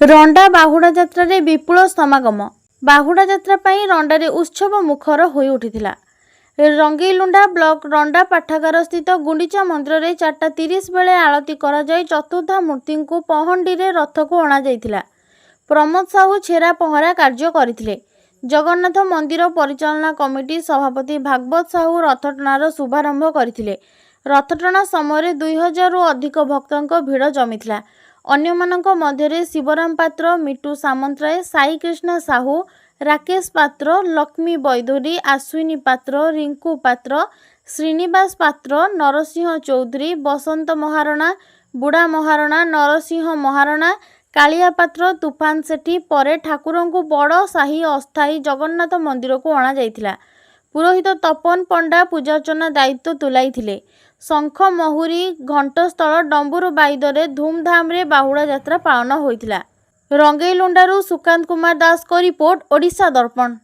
रंडा बाहुड़ा जात्रा रे विपुल समागम। बाहुड़ा जात्रा पाई रंडारे उत्सव मुखर होई उठिथिला। रंगेईलुंडा ब्लॉक रंडा पाठागार स्थित गुंडीचा मंदिर रे 4:30 बेले आलती करा जाय चतुर्धा मूर्ति को पहंडी रे रथ को अणा जायथिला। प्रमोद साहू छेरा पहरा कार्य करथिले। जगन्नाथ मंदिर परिचालना कमिटी सभापति भागवत साहू रथटणार शुभारंभ करथिले। रथटଣା समय 2000 रु अधिक भक्तों भिड़ जमिथिला। अन्यमानक मध्यरे शिवराम पात्र, मिटू सामंतराय, साई कृष्ण साहू, राकेश पात्र, लक्ष्मी बैदुरी, आश्विनी पात्र, रिंकू पात्र, श्रीनिवास पात्र, नरसिंह चौधरी, बसंत महारणा, बुढ़ा महारणा, नरसिंह महारणा, कालिया पात्र, तूफान सेठी परे ठाकुर को बड़ शाही अस्थायी जगन्नाथ मंदिर को अणा जायथिला। पुरोहित तपन पंडा पूजार्चना दायित्व तुलाइथिले। शंख महुरी घंटस्थल डंबुर बाइदरे धूमधाम रे बाहुड़ा यात्रा पालन होइथिला। रंगेईलुंडारू सुकांत कुमार दास को रिपोर्ट, ओडिशा दर्पण।